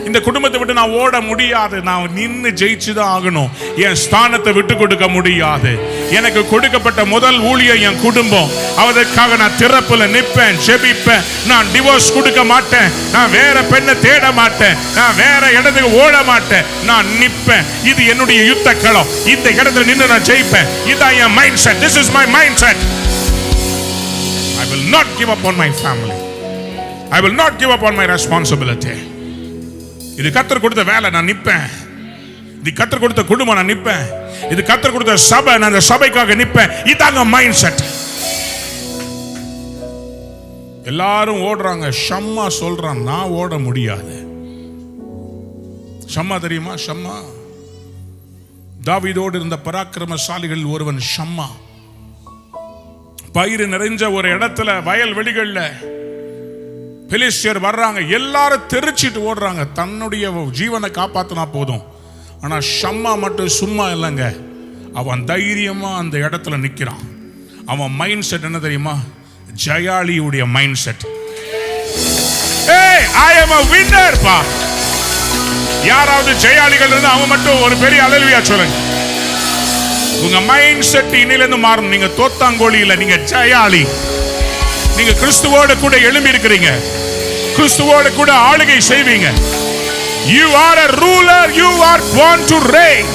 A: இந்த குடும்பத்தை விட்டு நான் ஓட முடியாது, நான் நின்று ஜெயிச்சுதான் ஆகணும். என் ஸ்தானத்தை விட்டு கொடுக்க முடியாது. எனக்கு கொடுக்கப்பட்ட முதல் ஊழியம் என் குடும்பம். அதற்காக நான் திறப்புல நிற்பேன், ஜெபிப்பேன். நான் டிவோர்ஸ் கொடுக்க மாட்டேன், நான் வேற பெண்ணை தேட மாட்டேன், நான் வேற இடத்துக்கு ஓட மாட்டேன், நான் நிற்பேன். இது என்னுடைய யுத்த களம். இந்த இடத்துல நின்று நான் ஜெயிப்பேன். இதுதான் என் mind set. This is my mindset. I will not give up on my family. I will not give up on my responsibility. இது கர்த்தர் கொடுத்த வேலை, நான் நிற்பேன். இது கர்த்தர் கொடுத்த குடும்பம், நான் நிற்பேன். இது கர்த்தர் கொடுத்த சபை, நான் அந்த சபைக்காக நிற்பேன். இதாங்க மைண்ட் செட். எல்லாரும் ஓடுறாங்க, ஷம்மா சொல்றான் நான் ஓட முடியாது. ஷம்மா தெரியுமா? ஷம்மா தாவீதோடு இருந்த பராக்கிரமசாலிகள் ஒருவன் ஷம்மா. பயிர் நிறைஞ்ச ஒரு இடத்துல வயல் வெளிகள்ல பெலிஸ்தியர் வர்றாங்க, எல்லாரும் தெரிச்சிட்டு ஓடுறாங்க, தன்னுடைய ஜீவனை காப்பாத்தினா போதும். ஆனா ஷம்மா மட்டும் சும்மா இல்லைங்க, அவன் தைரியமா அந்த இடத்துல நிக்கிறான். அவன் மைண்ட் செட் என்ன தெரியுமா? ஜெயாலியுடைய mind set. I am a winner பா. யாராவது ஜெயாலிகள் இருந்தா அவன் மட்டும் ஒரு பெரிய அல்லேலூயா சொல்லுங்க. உங்க மைண்ட் செட் இன்னையில இருந்து மாறணும். நீங்க தோத்தாங்கோலி இல்ல, நீங்க ஜெயாலி. நீங்க கிறிஸ்துவோட கூட எழும்பி இருக்கிறீங்க, கிறிஸ்துவோட கூட ஆளுகை செய்வீங்க. You are a ruler, you are born to reign.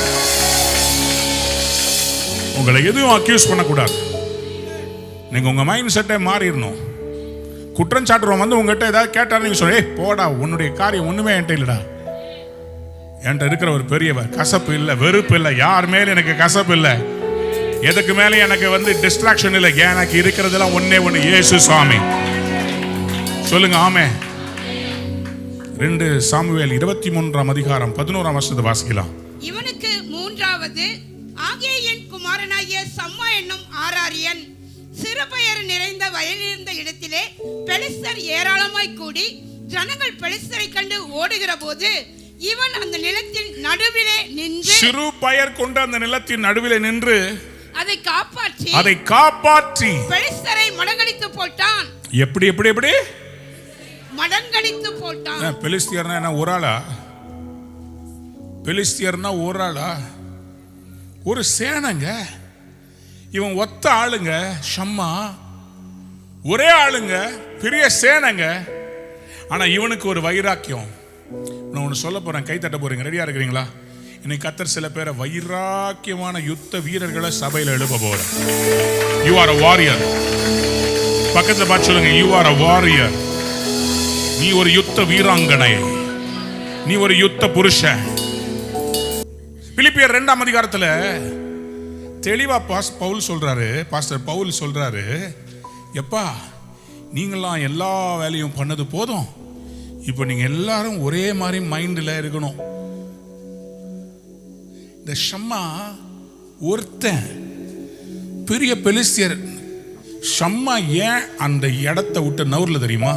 A: உங்களை எதுவும் அக்யூஸ் பண்ணக்கூடாது. நீங்க உங்க மைண்ட் செட்டை மாறிடணும். குற்றம் சாட்டுறோம் வந்து உங்ககிட்ட ஏதாவது கேட்டாரு, நீங்க சொல்ல போடா, உன்னுடைய காரியம் ஒண்ணுமே என்கிட்ட இல்லடா. என்கிட்ட இருக்கிற ஒரு பெரியவர், கசப்பு இல்லை, வெறுப்பு இல்லை, யார் மேல எனக்கு கசப்பு இல்லை, எதுக்கு மேல எனக்கு வந்து டிஸ்ட்ராக்ஷன் இல்லை. எனக்கு இருக்கிறதெல்லாம் ஒன்னே ஒண்ணு, இயேசு சுவாமி. சொல்லுங்க ஆமே. 2 சாமுவேல் 23:11 வாசிக்கலாம்.
B: இவனுக்கு மூன்றாவது ஆகேயின் குமாரனாகிய சம்மா என்னும் ஆராரியன் சிறுபயறு நிறைந்த வயலிருந்த இடத்திலே பெலிஸ்தர் ஏராளமாய் கூடி ஜனங்கள் பெலிஸ்தரை கண்டு ஓடுகிற போது இவன் அந்த நிலத்தின் நடுவிலே நின்று,
A: சிறு பயர் கொண்ட அந்த நிலத்தின் நடுவிலே நின்று
B: அதை காப்பாற்றி
A: பெலிஸ்தரை
B: மடங்கடித்து போட்டான்.
A: எப்படி எப்படி எப்படி
B: மடங்கடித்து போட்டான்.
A: பெலிஸ்தியர்னா என்ன ஒரு ஆளா? பெலிஸ்தியர்னா ஒரு ஆளா? ஒரு சேனைங்க. இவன் ஒத்த ஆளுங்க, ஷம்மா ஒரே ஆளுங்க, பெரிய சேனைங்க. ஆனா இவனுக்கு ஒரு வைராக்கியம். நான் ஒன்று சொல்ல போறேன், கை தட்ட போறீங்க, ரெடியா இருக்கிறீங்களா? இன்னைக்கு கர்த்தர் சில பேரை வைராக்கியமான யுத்த வீரர்களை சபையில் எழுப்ப போறேன். You are a warrior. பக்கத்துல பார்த்து சொல்லுங்க, யூ ஆர் a warrior. நீ ஒரு யுத்த வீராங்கனை, நீ ஒரு யுத்த புருஷன். பிலிப்பியர் 2 தெளிவா பவுல் சொல்றாரு, பாஸ்டர் பவுல் சொல்றாரு, எப்பா நீங்களாம் எல்லா வேலையும் பண்ணது போதும், இப்போ நீங்க எல்லாரும் ஒரே மாதிரி மைண்ட்ல இருக்கணும். இந்த ஷம்மா ஒருத்தன் பெரிய பெலிஸ்தியர் ஷம்மா ஏன் அந்த இடத்தை விட்டு நவுறல தெரியுமா?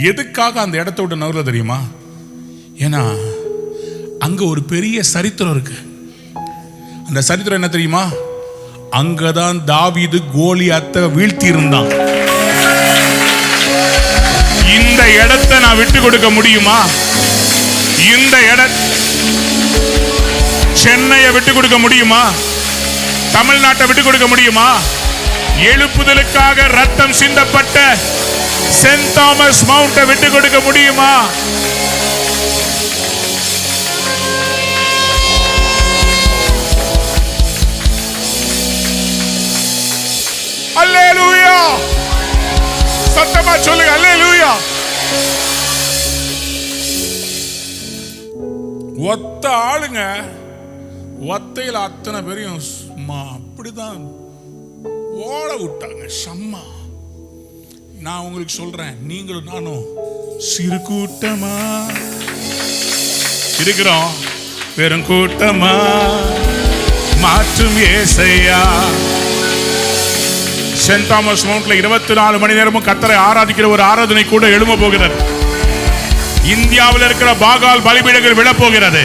A: எதுக்காக அந்த இடத்தை விட்டு நவுறல தெரியுமா? ஏன்னா அங்க ஒரு பெரிய சரித்திரம் இருக்கு. அந்த சரித்திரம் என்ன தெரியுமா? அங்கதான் தாவீது கோலியாத்தை வீழ்த்தி இருந்தான். இந்த இடத்தை நான் விட்டு கொடுக்க முடியுமா? இந்த சென்னையை விட்டு கொடுக்க முடியுமா? தமிழ்நாட்டை விட்டு கொடுக்க முடியுமா? எழுப்புதலுக்காக ரத்தம் சிந்தப்பட்ட சென்ட் தாமஸ் மவுண்டை விட்டு கொடுக்க முடியுமா? அல்லேலூயா! சத்தமா சொல்லுங்க அல்லேலூயா! ஒத்த ஆளுங்க ஒத்தையில அத்தனை பேரையும் அப்படிதான் ஓட விட்டாங்க. ஷம்மா, நான் உங்களுக்கு சொல்றேன், நீங்களும் நானும் சிறு கூட்டமா இருக்கிறோம், வெறும் கூட்டமா மாற்றும் ஏசையா. சென்ட் தாமஸ் மவுண்ட்ல 24 மணி நேரமும் கர்த்தரை ஆராதிக்கிற ஒரு ஆராதனை கூட எழும்ப போகிறது. இந்தியாவில் இருக்கிற பாகால் பலிபீடங்கள் விழ போகிறது.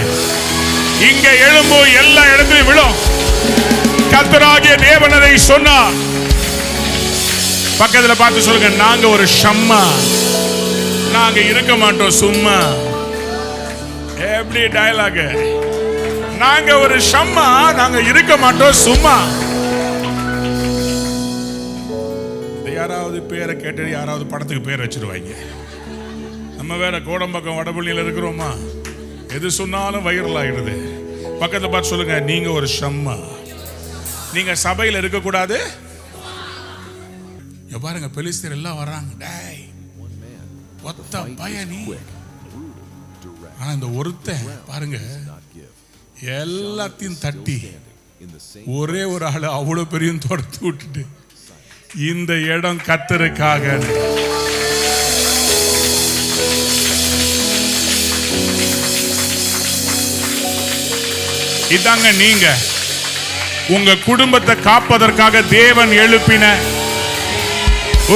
A: இங்க எழும்போ எல்லா இடத்திலும் விழும். கர்த்தராகிய தேவனதை சொன்னார். பக்கத்துல பார்த்து சொல்லுங்க, நாங்க ஒரு ஷம்மா, நாங்க இருக்க மாட்டோம் சும்மா. எப்படி டயலாக்? நாங்க ஒரு ஷம்மா, நாங்க இருக்க மாட்டோம் சும்மா. யாராவது பேரை கேட்டு யாராவது படத்துக்கு பேர் வச்சிருவாங்க. நம்ம வேற கோடம்பக்கம் வடபள்ளியில் இருக்கிறோமா, எது சொன்னாலும் வைரல் ஆகிடுது. பக்கத்தில் பார்த்து சொல்லுங்க, நீங்க ஒரு ஷம்மா, நீங்க சபையில் இருக்கக்கூடாது. பாருங்க, பெலிஸ்தர் எல்லாம் வர்றாங்க. டேய் ஒத்த பயணி. ஆனா இந்த ஒருத்தன் பாருங்க, எல்லாத்தையும் தட்டி ஒரே ஒரு ஆளு அவ்வளவு பெரிய தொடர்த்து விட்டுட்டு, இந்த இடம் கர்த்தருக்காக. இதாங்க நீங்க உங்க குடும்பத்தை காப்பதற்காக தேவன் எழுப்பின,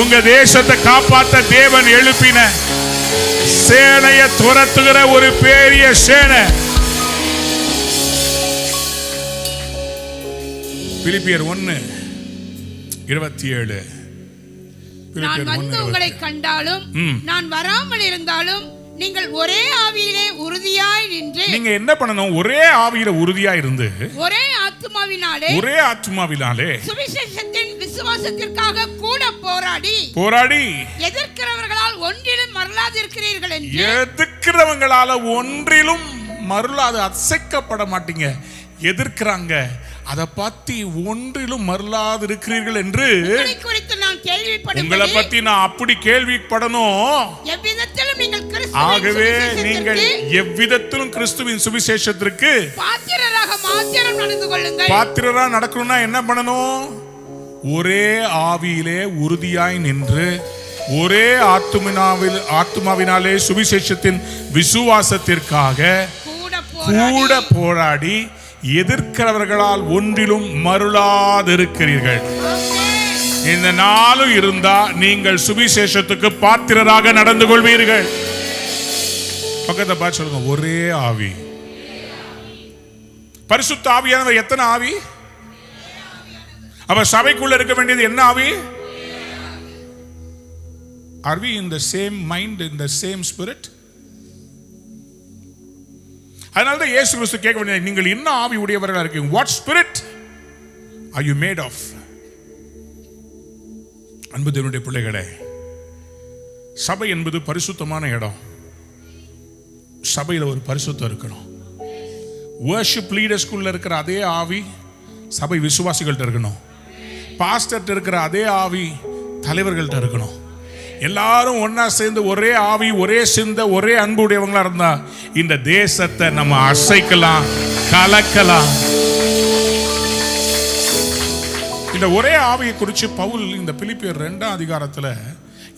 A: உங்க தேசத்தை காப்பாற்ற தேவன் எழுப்பின சேனையை துரத்துகிற ஒரு பெரிய சேனை. பிலிப்பியர் 1:27.
B: நான் வந்து உங்களை கண்டாலும் நான் வராமல் இருந்தாலும் நீங்கள் ஒரே ஆவியிலே உறுதியாய் நின்று. நீங்க என்ன பண்ணணும்? ஒரே ஆவியில உறுதியாய் இருந்து ஒரே ஆத்துமாவினாலே சுவிசேஷத்தின் விசுவாசத்திற்காக கூட போராடி எதிர்க்கிறவர்களால் ஒன்றிலும் மறலாதிருக்கிறீர்கள் என்று. எதிர்க்கிறவங்களால ஒன்றிலும் மறலாது, அசைக்கப்பட மாட்டீங்க. எதிர்க்கிறாங்க, அதை பத்தி ஒன்றிலும் மறலாது இருக்கிறீர்கள் என்று. உங்களை பத்தி நான் அப்படி கேள்விப்படணும். ஆகவே நீங்கள் எவ்விதத்திலும் கிறிஸ்துவின் சுவிசேஷத்திற்கு பாத்திரரா நடக்கணும்னா என்ன பண்ணணும்? ஒரே ஆவியிலே உறுதியாய் நின்று ஒரே ஆத்துமாவினாலே சுவிசேஷத்தின் விசுவாசத்திற்காக கூட போராடி எதிர்க்கிறவர்களால் ஒன்றிலும் மருளாதிருக்கிறீர்கள். இந்த நாளும் இருந்தா நீங்கள் சுவிசேஷத்துக்கு பாத்திரராக நடந்து கொள்வீர்கள். பக்கத்தை பார்த்து சொல்லுங்க, ஒரே ஆவி. பரிசுத்த ஆவியானவர் எத்தனை ஆவி? அப்ப சபைக்குள்ள இருக்க வேண்டியது என்ன ஆவி? Are we in the same mind, in the same spirit? அதனால தான் இயேசு கிறிஸ்து கேட்க வேண்டியது, நீங்கள் என்ன ஆவி உடையவர்களாக இருக்கீங்க? What spirit are you made of? அன்பு தேவனுடைய பிள்ளைகளே, சபை என்பது பரிசுத்தமான இடம். சபையில் ஒரு பரிசுத்தம் இருக்கணும். வர்ஷிப் லீடர்ஸ்குள்ள இருக்கிற அதே ஆவி சபை விசுவாசிகள்கிட்ட இருக்கணும். பாஸ்டர்கிட்ட இருக்கிற அதே ஆவி தலைவர்கள்ட்ட இருக்கணும். எல்லாரும் ஒன்னா சேர்ந்து ஒரே ஆவி, ஒரே சிந்த, ஒரே அன்பு உடையவங்களா இருந்தா இந்த தேசத்தை நம்ம அசைக்கலாம், கலக்கலாம். இந்த ஒரே ஆவியை குறித்து பவுல் இந்த பிலிப்பியர் 2ஆம் அதிகாரத்துல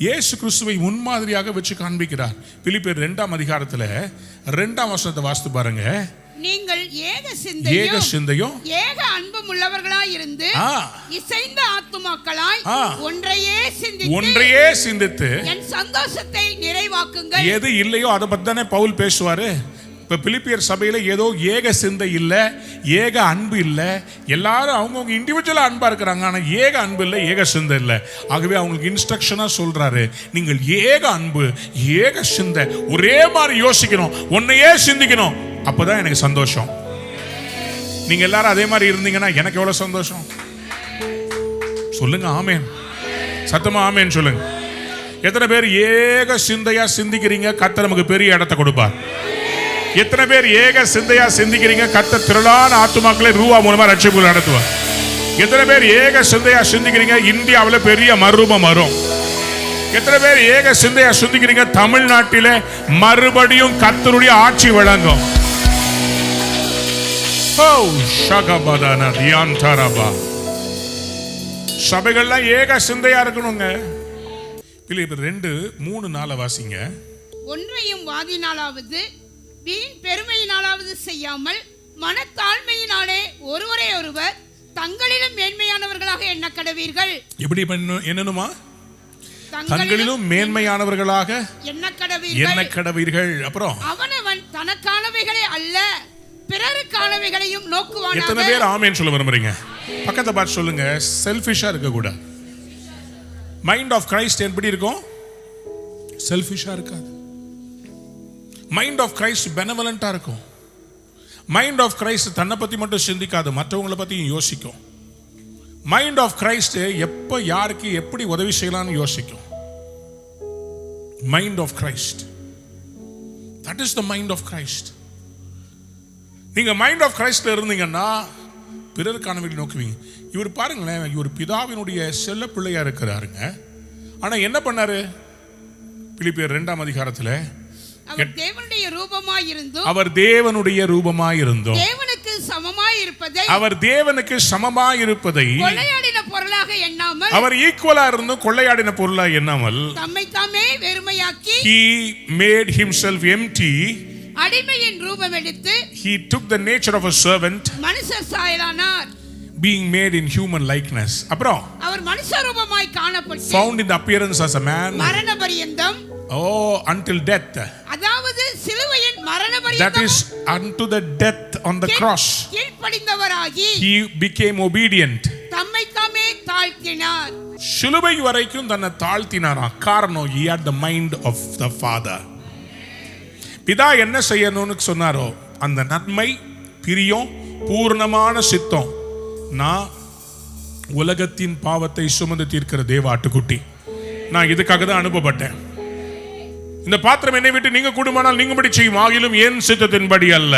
B: இயேசு கிறிஸ்துவை முன்மாதிரியாக வச்சு காண்பிக்கிறார். பிலிப்பியர் 2ஆம் அதிகாரத்துல 2ஆம் வசனத்தை வாசித்து பாருங்க. நீங்கள் ஏக
A: ஏக சிந்தையும்
B: ஏக அன்பும் உள்ளவர்களாய் இருந்து இசைந்த ஆத்துமாக்களாய் ஒன்றையே சிந்தித்து என் சந்தோஷத்தை நிறைவாக்குங்கள்.
A: எது இல்லையோ அதை பத்தி தானே பவுல் பேசுவாரு. இப்ப பிலிப்பியர் சபையில ஏதோ ஏக சிந்தை இல்ல, ஏக அன்பு இல்ல, எல்லாரும் அவங்கவுங்க இண்டிவிஜுவலா அன்பா இருக்கிறாங்க, ஆனா ஏக அன்பு இல்ல, ஏக சிந்தை இல்ல. ஆகவே அவங்களுக்கு இன்ஸ்ட்ரக்ஷனா சொல்றாரு, நீங்கள் ஏக அன்பு ஏக சிந்தை ஒரே மாதிரி யோசிக்கணும், ஒன்னையே சிந்திக்கணும், அப்பதான் எனக்கு சந்தோஷம். நீங்க எல்லாரும் அதே மாதிரி இருந்தீங்கன்னா எனக்கு எவ்வளவு சந்தோஷம். சொல்லுங்க ஆமேன், சத்தமா ஆமேன் சொல்லுங்க. எத்தனை பேர் ஏக சிந்தையா சிந்திக்கிறீங்க? கர்த்தர் நமக்கு பெரிய இடத்தை கொடுப்பார். எத்தனை பேர் ஏக சிந்தையா சிந்திக்கிறீங்க? கர்த்தர் திரளான ஆத்துமாக்களை ரூபா மூலமா ரட்சிப்பு நடத்துவார். எத்தனை பேர் ஏக சிந்தையா சிந்திக்கிறீங்க? இந்தியாவில் பெரிய மறுரூபம் வரும். எத்தனை பேர் ஏக சிந்தையா சிந்திக்கிறீங்க? தமிழ்நாட்டில மறுபடியும் கர்த்தருடைய ஆட்சி வழங்கும். சபைகள்லாம் ஏக சிந்தையா இருக்கணுங்க. பிலிப்பியர் 2:3-4 வாசிங்க.
B: ஒன்றையும் வாதினாலாவது வீண் பெருமையினாலாவது செய்யாமல் மனத்தாழ்மையினாலே ஒருவரை ஒருவர் தங்களிலும் மேன்மையானவர்களாக எண்ண கடவீர்கள்.
A: எப்படி என்னனுமா? தங்களிலும் மேன்மையானவர்களாக எண்ண கடவீர்கள். அப்புறம்
B: அவனவன் தனக்கானவைகளே அல்ல பிறருக்கானவைகளையும் நோக்குவானாக.
A: எத்தனை பேர் ஆமென் சொல்ல விரும்புறீங்க? பக்கத்தை பார்த்து சொல்லுங்க. செல்ஃபிஷா இருக்க கூடாது. மைண்ட் ஆஃப் கிரைஸ்ட் எப்படி இருக்கும்? செல்ஃபிஷா இருக்காது. மைண்ட் ஆஃப் கிரைஸ்ட் பெனவலண்டா இருக்கும். மைண்ட் ஆஃப் கிரைஸ்ட் தன்னை பத்தி மட்டும் சிந்திக்காது, மற்றவங்களை பத்தியும் யோசிக்கும். மைண்ட் ஆஃப் கிரைஸ்ட் எப்ப யாருக்கு எப்படி உதவி செய்யலாம்னு யோசிக்கும். Mind of Christ, that is the mind of Christ. நீங்க மைண்ட் ஆஃப் கிரைஸ்ட்ல இருந்தீங்கன்னா பிறருக்கானவர்களை நோக்குவீங்க. இவர் பாருங்களேன், இவர் பிதாவினுடைய செல்ல பிள்ளையா இருக்கிறாருங்க. ஆனா என்ன பண்ணாரு? பிலிப்பியர் 2ஆம் அதிகாரத்துல
B: அவர் தேவனுடைய ரூபமாயிருந்தும் தேவனுக்கு சமமாயிருப்பதை
A: அவர் தேவனுக்கு சமமாயிருப்பதை
B: கொள்ளையாடின பொருளாக எண்ணாமல்,
A: அவர் ஈக்குவலா இருந்தும் கொள்ளையாடின பொருளா எண்ணாமல்
B: தம்மை தாமே வெறுமையாக்கி
A: he made himself empty,
B: அடிமையின் ரூபம் எடுத்து
A: he took the nature of a servant,
B: மனுஷர் சாயலானார்,
A: being made in human likeness. அப்புறம்
B: அவர் மனுஷ ரூபமாய் காணப்பட்டு
A: found in the appearance as a man,
B: மரண பரியந்தம்,
A: until death,
B: அதாவது சிலுவையின் மரண பரியந்தம்,
A: that is unto the death on the cross,
B: கீழ்ப்படிந்தவராகி
A: he became obedient,
B: தம்மை தாமே தாழ்த்தினார்.
A: சிலுவை வரைக்கும் தன்னை தாழ்த்தினாராம். காரணம், he had the mind of the father. பிதா என்ன செய்யணும்னு சொன்னாரோ அந்த நன்மை, பிரியம், பூர்ணமான சித்தம். நான் உலகத்தின் பாவத்தை சுமந்து தீர்க்கிற தேவ ஆட்டுக்குட்டி, நான் இதுக்காக தான் அனுப்பப்பட்டேன். இந்த பாத்திரம் என்னை விட்டு நீங்க கூடுமானால் நீங்கபடி செய்யும், ஆகிலும் என் சித்தத்தின்படி அல்ல.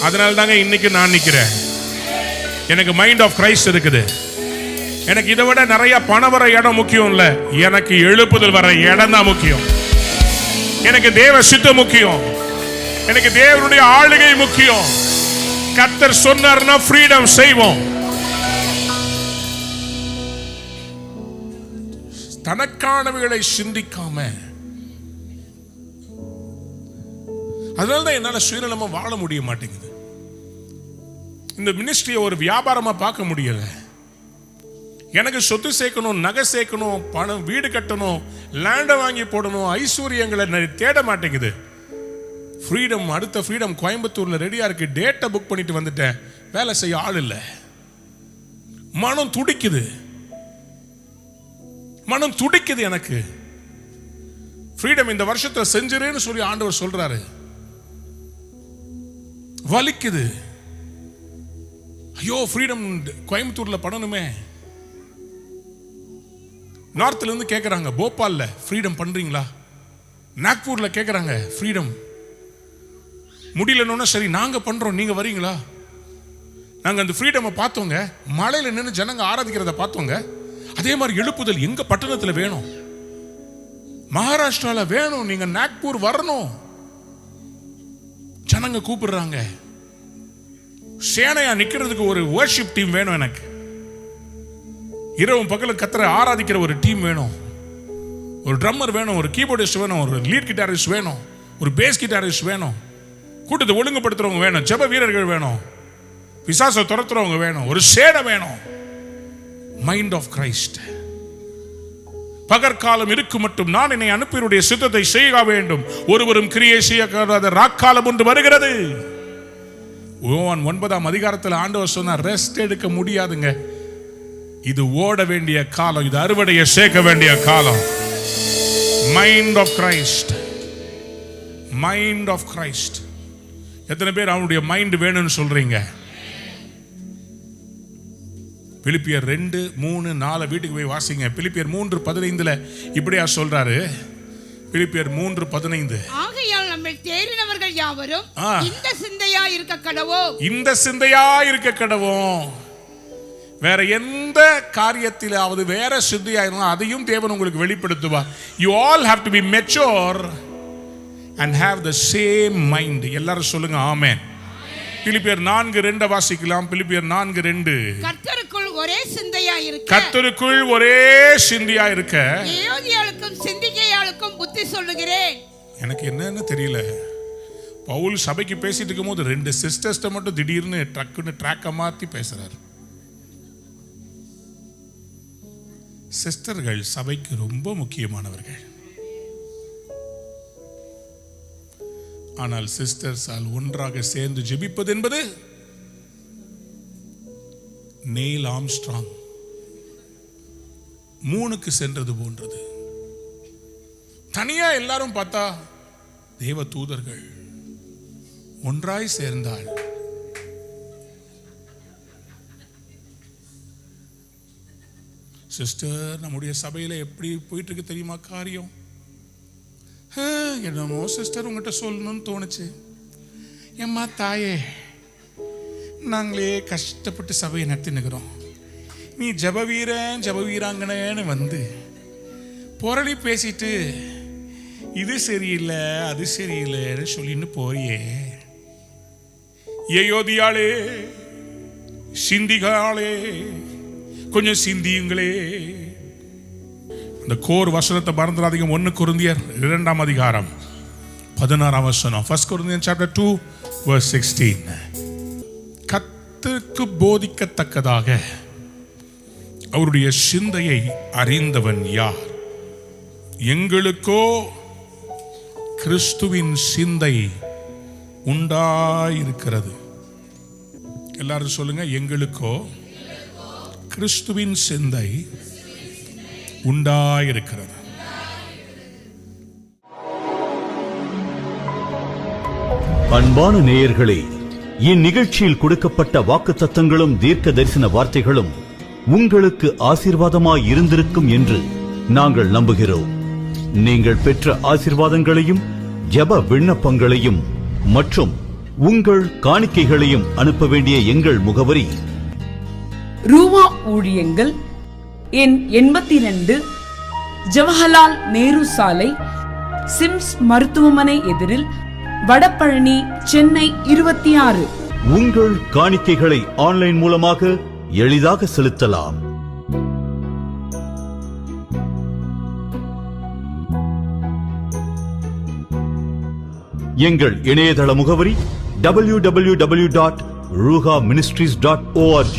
A: அதனால தாங்க இன்னைக்கு நான் நிக்கிறேன். எனக்கு மைண்ட் ஆஃப் கிரைஸ்ட் இருக்குது. எனக்கு இதை விட நிறைய பணம் வர இடம் முக்கியம் இல்ல, எனக்கு எழுப்புதல் வர இடம் தான் முக்கியம். எனக்கு தேவ சித்தம் முக்கியம். எனக்கு தேவனுடைய ஆளுகை முக்கியம். கர்த்தர் சொன்னார்னா ஃப்ரீடம் செய்வோம். தனக்கானவைகளை சிந்திக்காம, அதனாலதான் என்னால சுயநலமா வாழ முடிய மாட்டேங்குது. இந்த மினிஸ்ட்ரியை ஒரு வியாபாரமா பார்க்க முடியல. எனக்கு சொத்து சேர்க்கணும், நகை சேர்க்கணும், பணம், வீடு கட்டணும், லேண்டை வாங்கி போடணும், ஐஸ்வர்யங்களை தேட மாட்டேங்குது. ஃப்ரீடம், அடுத்த ஃப்ரீடம் கோயம்புத்தூர்ல ரெடியா இருக்கு. டேட்டை புக் பண்ணிட்டு வந்துட்டேன். வேலை செய்ய ஆள் இல்லை. மனம் துடிக்குது, மனம் துடிக்குது. எனக்கு ஃப்ரீடம் இந்த வருஷத்தை செஞ்சிருன்னு சொல்லி ஆண்டவர் சொல்றாரு. வலிக்குது. ஐயோ, ஃப்ரீடம் கோயம்புத்தூர்ல பண்ணணுமே. நார்த்ல இருந்து கேட்கறாங்க, போபால்ல ஃப்ரீடம் பண்றீங்களா? நாக்பூர்ல கேட்கறாங்க ஃப்ரீடம். முடியலன்னு சரி நாங்க பண்றோம், நீங்க வரீங்களா? நாங்க அந்த ஃப்ரீடமை பார்த்தோங்க, மலையில நின்று ஜனங்க ஆராதிக்கிறத பார்த்தோங்க. அதே மாதிரி எழுப்புதல் எங்க பட்டணத்துல வேணும், மகாராஷ்டிரால வேணும். நீங்க நாக்பூர் வரணும். ஜனங்க கூப்பிடுறாங்க. சேனையா நிக்கிறதுக்கு ஒரு வர்ஷிப் டீம் வேணும். எனக்கு இரவும் பகலும் கத்தரை ஆராதிக்கிற ஒரு டீம் வேணும். ஒரு ட்ரம்மர் வேணும், ஒரு கீபோர்டிஸ்ட் வேணும், ஒரு லீட் கிட்டாரிஸ்ட் வேணும், ஒரு பேஸ் கிட்டாரிஸ்ட் வேணும். கூட்டத்தை ஒழுங்குபடுத்துறவங்க வேணும், ஜெப வீரர்கள் வேணும், பிசாசை துரத்துறவங்க வேணும், ஒரு சேனை வேணும். Mind of Christ. பகற்காலம் இருக்கும் மட்டும் நான் என்னை அனுப்பியவருடைய சித்தத்தை செய்ய வேண்டும், ஒருவரும் கிரியை செய்ய ராக்காலம் ஒன்று வருகிறது. யோவான் 9ஆம் அதிகாரத்தில் ஆண்டவர் சொன்னார், ரெஸ்ட் எடுக்க முடியாதுங்க, இது ஓட வேண்டிய காலம், இது அறுவடையை சேர்க்க வேண்டிய காலம். Mind of Christ, mind of Christ. எத்தனை பேர் அவனுடைய மைண்ட் வேணும்னு சொல்றீங்க? பிலிப்பியர் 2:3-4 வீட்டுக்கு போய் வாசிங்க. பிலிப்பியர் 3:15 இப்படியா சொல்றாரு. பிலிப்பியர் 3:15,
B: ஆகையால் நம்மை தேறினவர்கள் யாவரும் இந்த சிந்தையா இருக்க கடவோம்,
A: இந்த சிந்தையா இருக்க கடவோம். வேற எந்த காரியத்திலாவது வேற சிந்தையா இருந்தா அதையும் தேவன் உங்களுக்கு வெளிப்படுத்துவார். You all have to be mature and have the same mind. எல்லாரும் சொல்லுங்க ஆமென். பிலிப்பியர் 4:2 வாசிக்கலாம். பிலிப்பியர் 4:2,
B: கர்த்தருக்குள் ஒரே சிந்தையா இருக்க,
A: கர்த்தருக்குள் ஒரே சிந்தையா இருக்க
B: ஏயோதியாளுக்கும் சிந்திக்கையாளுக்கும் புத்தி சொல்லுகிறேன்.
A: எனக்கு என்னன்னு தெரியல, பவுல் சபைக்கு பேசிட்டு இருக்கும்போது 2 சிஸ்டர்ஸ்ட மட்டும் திடீர்னு ட்ரக்குன்னு ட்ராக்க மாத்தி பேசுறாரு. சிஸ்டர்கள் சபைக்கு ரொம்ப முக்கியமானவர்கள். ஆனால் சிஸ்டர்ஸால் ஒன்றாக சேர்ந்து ஜெபிப்பது என்பது நெயில் ஆம்ஸ்ட்ராங் 3க்கு சென்றது போன்றது. தனியா எல்லாரும் பார்த்தா தேவ தூதர்கள், ஒன்றாய் சேர்ந்தால் சிஸ்டர், நம்முடைய சபையில எப்படி போயிட்டு இருக்கு தெரியுமா காரியம்? என்னமோ சிஸ்டர் உங்ககிட்ட சொல்லணும்னு தோணுச்சு. எம்மா தாயே, நாங்களே கஷ்டப்பட்டு சபையை நடத்தினுக்கிறோம், நீ ஜபவீராங்கன்னு வந்து புரளி பேசிட்டு இது சரியில்லை அது சரியில்லைன்னு சொல்லின்னு போயே. ஏயோதியாளே, சிந்திகாளே, கொஞ்சம் சிந்தியுங்களே. இந்த கோர் வசனத்தை மறந்துடாதீங்க. 1 கொரிந்தியர் 2ஆம் அதிகாரம் 16ஆம் வசனம். 1 Corinthians chapter 2 verse 16. கர்த்தருக்கு போதிக்கத்தக்கதாக அவருடைய சிந்தையை அறிந்தவன் யார்? எங்களுக்கோ கிறிஸ்துவின் சிந்தை உண்டாயிருக்கிறது. எல்லாரும் சொல்லுங்க, எங்களுக்கோ கிறிஸ்துவின் சிந்தை உண்டாயிருக்கிறது.
D: அன்பான நேயர்களே, இந்நிகழ்ச்சியில் கொடுக்கப்பட்ட வாக்குத்தத்தங்களும் தீர்க்க தரிசன வார்த்தைகளும் உங்களுக்கு ஆசீர்வாதமாய் இருந்திருக்கும் என்று நாங்கள் நம்புகிறோம். நீங்கள் பெற்ற ஆசீர்வாதங்களையும் ஜெப விண்ணப்பங்களையும் மற்றும் உங்கள் காணிக்கைகளையும் அனுப்ப வேண்டிய எங்கள் முகவரி:
E: ரூவா ஊழியங்கள், எண் 82, ஜவஹர்லால் நேரு சாலை, சிம்ஸ் மருத்துவமனை எதிரில், வடபழனி, சென்னை 26.
D: உங்கள் காணிக்கைகளை ஆன்லைன் மூலமாக எளிதாக செலுத்தலாம். எங்கள் இணையதள முகவரி www.ruhaministries.org.